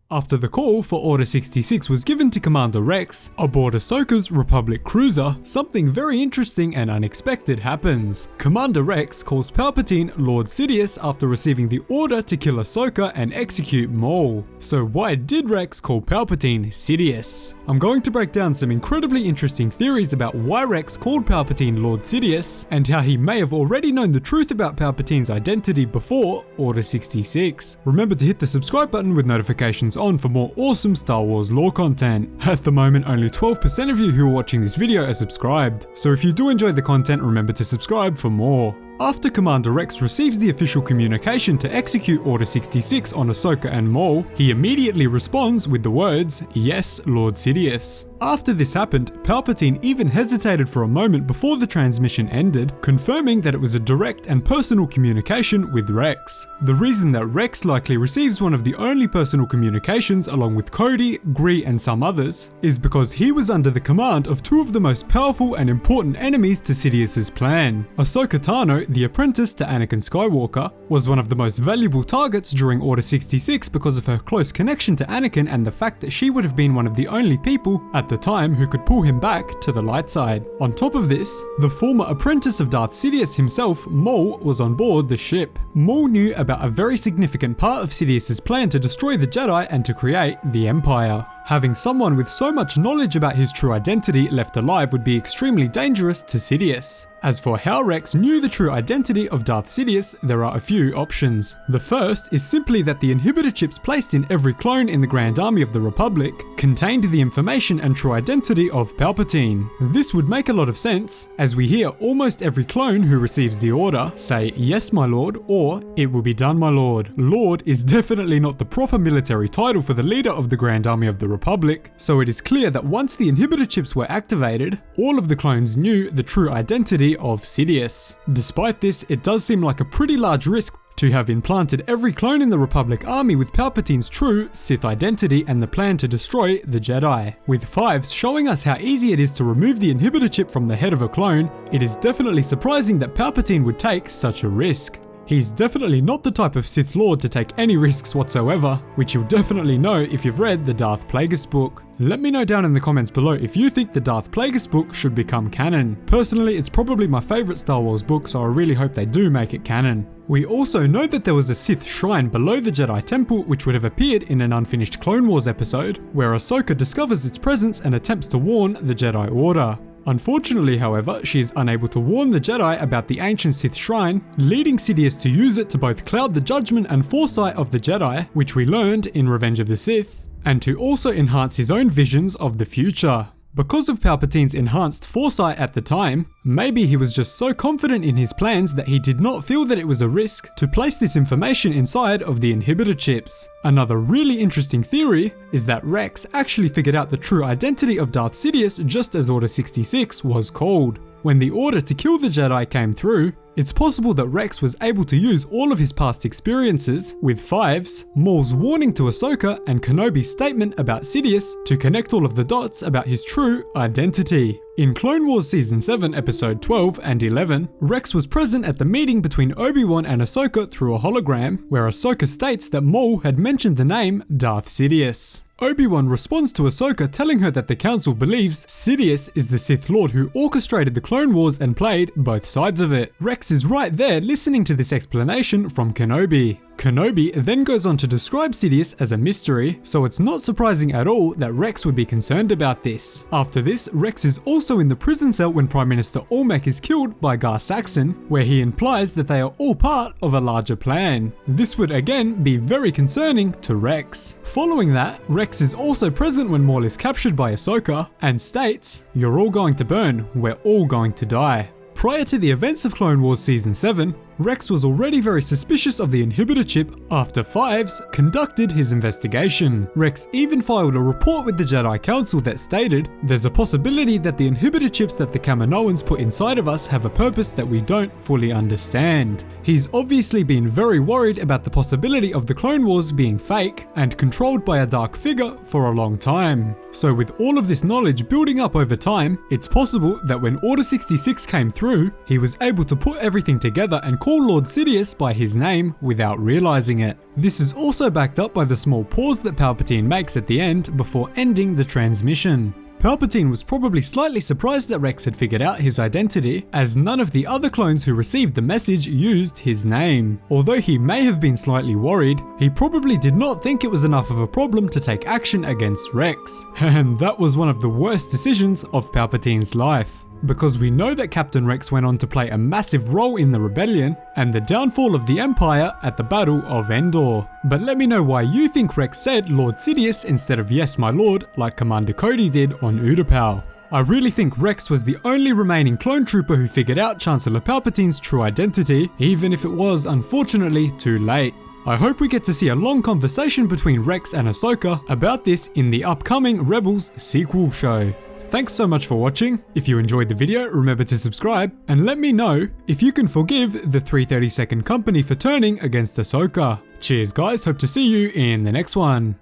After the call for Order 66 was given to Commander Rex, aboard Ahsoka's Republic cruiser, something very interesting and unexpected happens. Commander Rex calls Palpatine Lord Sidious after receiving the order to kill Ahsoka and execute Maul. So why did Rex call Palpatine Sidious? I'm going to break down some incredibly interesting theories about why Rex called Palpatine Lord Sidious, and how he may have already known the truth about Palpatine's identity before Order 66. Remember to hit the subscribe button with notifications on for more awesome Star Wars lore content. At the moment, only 12% of you who are watching this video are subscribed, so if you do enjoy the content, remember to subscribe for more. After Commander Rex receives the official communication to execute Order 66 on Ahsoka and Maul, he immediately responds with the words, "Yes, Lord Sidious." After this happened, Palpatine even hesitated for a moment before the transmission ended, confirming that it was a direct and personal communication with Rex. The reason that Rex likely receives one of the only personal communications along with Cody, Gree and some others, is because he was under the command of two of the most powerful and important enemies to Sidious's plan. Ahsoka Tano, the apprentice to Anakin Skywalker, was one of the most valuable targets during Order 66 because of her close connection to Anakin and the fact that she would have been one of the only people at the time who could pull him back to the light side. On top of this, the former apprentice of Darth Sidious himself, Maul, was on board the ship. Maul knew about a very significant part of Sidious's plan to destroy the Jedi and to create the Empire. Having someone with so much knowledge about his true identity left alive would be extremely dangerous to Sidious. As for how Rex knew the true identity of Darth Sidious, there are a few options. The first is simply that the inhibitor chips placed in every clone in the Grand Army of the Republic contained the information and true identity of Palpatine. This would make a lot of sense, as we hear almost every clone who receives the order say, "Yes, my lord," or "It will be done, my lord." Lord is definitely not the proper military title for the leader of the Grand Army of the Republic, so it is clear that once the inhibitor chips were activated, all of the clones knew the true identity of Sidious. Despite this, it does seem like a pretty large risk to have implanted every clone in the Republic army with Palpatine's true Sith identity and the plan to destroy the Jedi. With Fives showing us how easy it is to remove the inhibitor chip from the head of a clone, it is definitely surprising that Palpatine would take such a risk. He's definitely not the type of Sith Lord to take any risks whatsoever, which you'll definitely know if you've read the Darth Plagueis book. Let me know down in the comments below if you think the Darth Plagueis book should become canon. Personally, it's probably my favourite Star Wars book, so I really hope they do make it canon. We also know that there was a Sith Shrine below the Jedi Temple which would have appeared in an unfinished Clone Wars episode, where Ahsoka discovers its presence and attempts to warn the Jedi Order. Unfortunately, however, she is unable to warn the Jedi about the ancient Sith Shrine, leading Sidious to use it to both cloud the judgment and foresight of the Jedi, which we learned in Revenge of the Sith, and to also enhance his own visions of the future. Because of Palpatine's enhanced foresight at the time, maybe he was just so confident in his plans that he did not feel that it was a risk to place this information inside of the inhibitor chips. Another really interesting theory is that Rex actually figured out the true identity of Darth Sidious just as Order 66 was called. When the order to kill the Jedi came through, it's possible that Rex was able to use all of his past experiences with Fives, Maul's warning to Ahsoka, and Kenobi's statement about Sidious to connect all of the dots about his true identity. In Clone Wars Season 7, Episode 12 and 11, Rex was present at the meeting between Obi-Wan and Ahsoka through a hologram, where Ahsoka states that Maul had mentioned the name Darth Sidious. Obi-Wan responds to Ahsoka telling her that the Council believes Sidious is the Sith Lord who orchestrated the Clone Wars and played both sides of it. Rex is right there listening to this explanation from Kenobi. Kenobi then goes on to describe Sidious as a mystery, so it's not surprising at all that Rex would be concerned about this. After this, Rex is also in the prison cell when Prime Minister Olmec is killed by Gar Saxon, where he implies that they are all part of a larger plan. This would again be very concerning to Rex. Following that, Rex is also present when Maul is captured by Ahsoka and states, "You're all going to burn, we're all going to die." Prior to the events of Clone Wars Season 7, Rex was already very suspicious of the inhibitor chip after Fives conducted his investigation. Rex even filed a report with the Jedi Council that stated, "There's a possibility that the inhibitor chips that the Kaminoans put inside of us have a purpose that we don't fully understand." He's obviously been very worried about the possibility of the Clone Wars being fake and controlled by a dark figure for a long time. So with all of this knowledge building up over time, it's possible that when Order 66 came through, he was able to put everything together and call Lord Sidious by his name without realizing it. This is also backed up by the small pause that Palpatine makes at the end before ending the transmission. Palpatine was probably slightly surprised that Rex had figured out his identity, as none of the other clones who received the message used his name. Although he may have been slightly worried, he probably did not think it was enough of a problem to take action against Rex. And that was one of the worst decisions of Palpatine's life. Because we know that Captain Rex went on to play a massive role in the rebellion and the downfall of the Empire at the Battle of Endor. But let me know why you think Rex said Lord Sidious instead of yes my lord like Commander Cody did on Utapau. I really think Rex was the only remaining clone trooper who figured out Chancellor Palpatine's true identity, even if it was unfortunately too late. I hope we get to see a long conversation between Rex and Ahsoka about this in the upcoming Rebels sequel show. Thanks so much for watching. If you enjoyed the video, remember to subscribe and let me know if you can forgive the 332nd Company for turning against Ahsoka. Cheers guys, hope to see you in the next one.